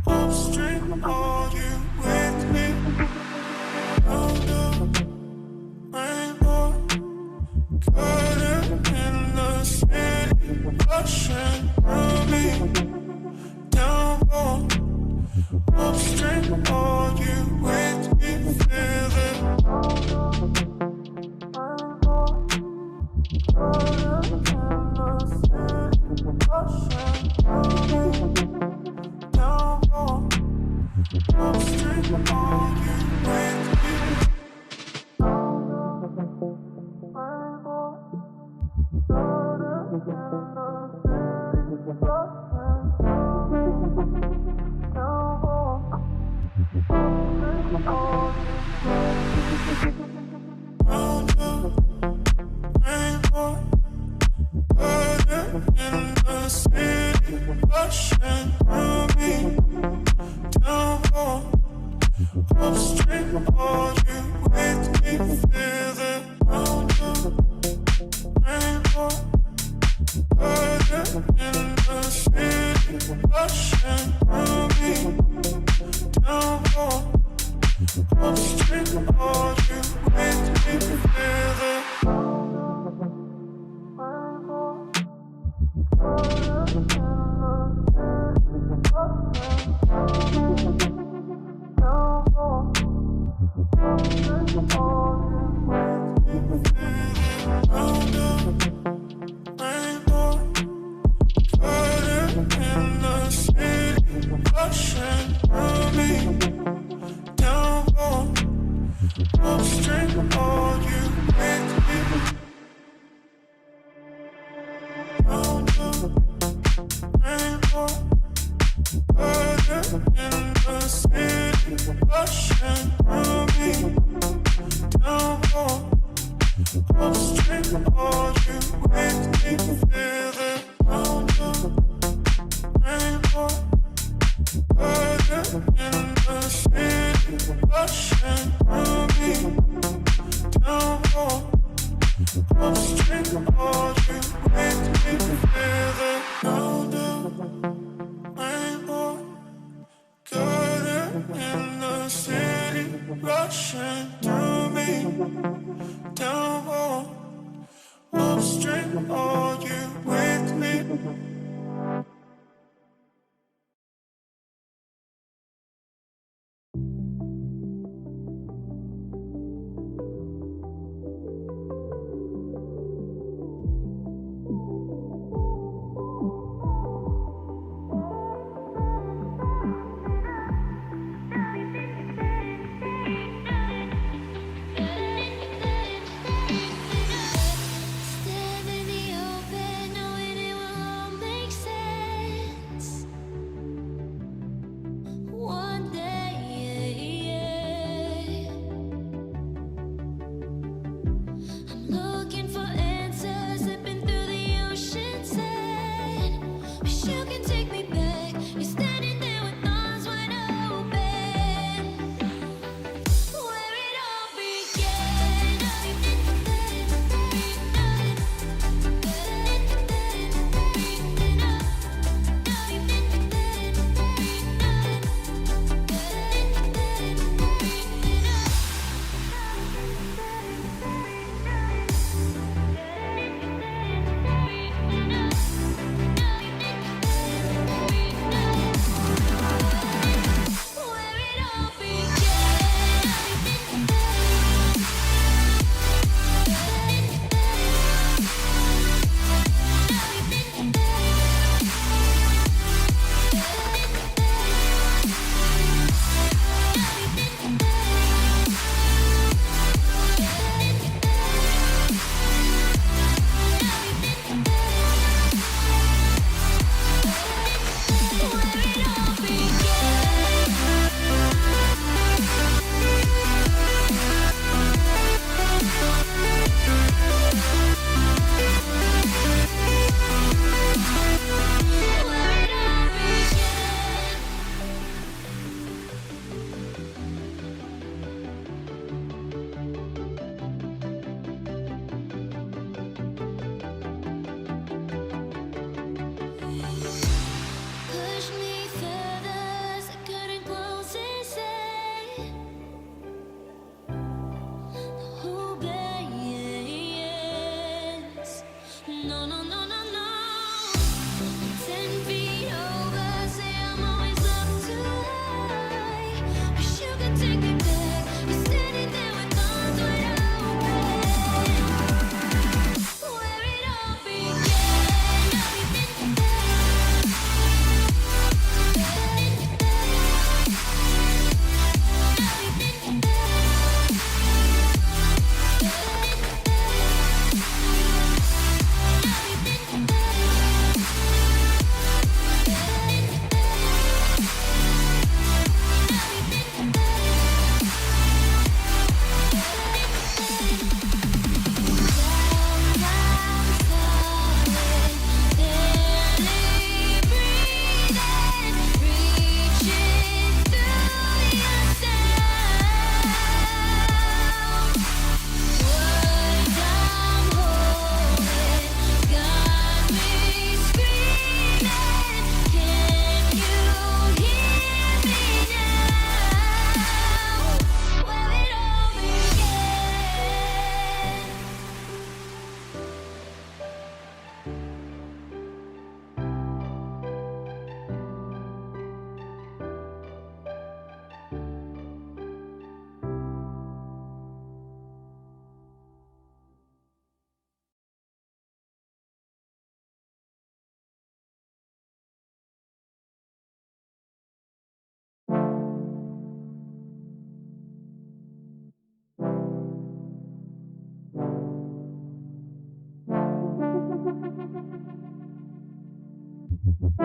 Upstream, are you with me? Under rainbow, curtain in the city, rushing through me. Downpour, upstream, are you with me? Feel it. Step in the open, knowing it will all Upstream,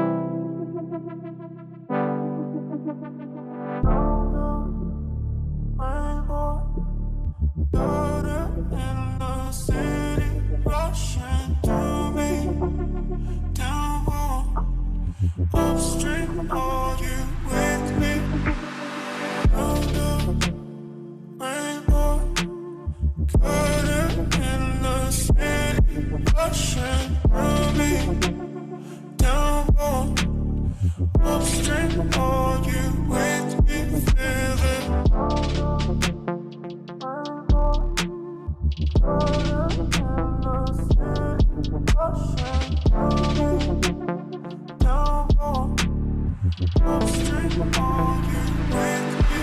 are you with me? Round the rainbow, cutter in the city, rushing through me. Downpour, upstream, are you with me? Feel it. Rushing through me. Downpour, upstream, are you with me?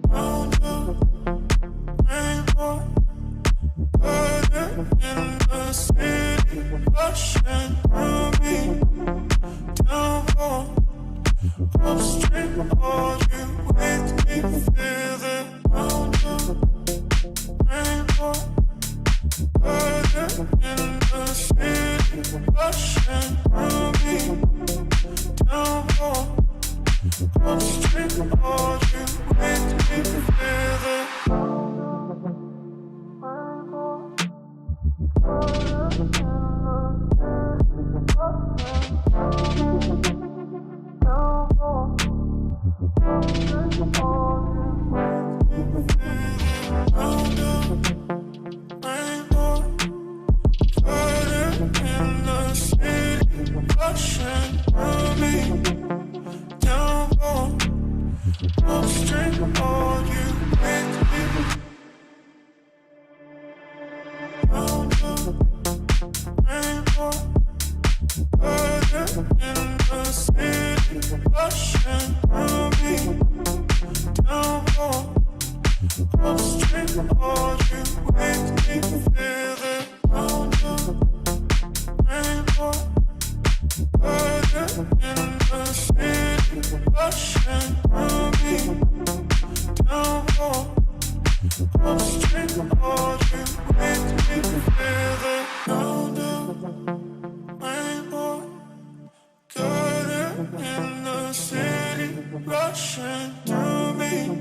Round the rainbow, cutter in the city, rushing through me. Downpour, upstream, are you with me? Feel it. Round the rainbow, cutter in the city, rushing through me. Downpour, upstream, are you with me? Feel it. Round the rainbow, cutter in the city, rushing through me. Downpour, upstream, are you with me? Round the rainbow, cutter in the city, rushing through me. Downpour, upstream, are you with me? Feel it. Round the rainbow, cutter in the city, rushing through me. Downpour, upstream, are you with me? Feel it. Round the rainbow, cutter in the city, rushing through me.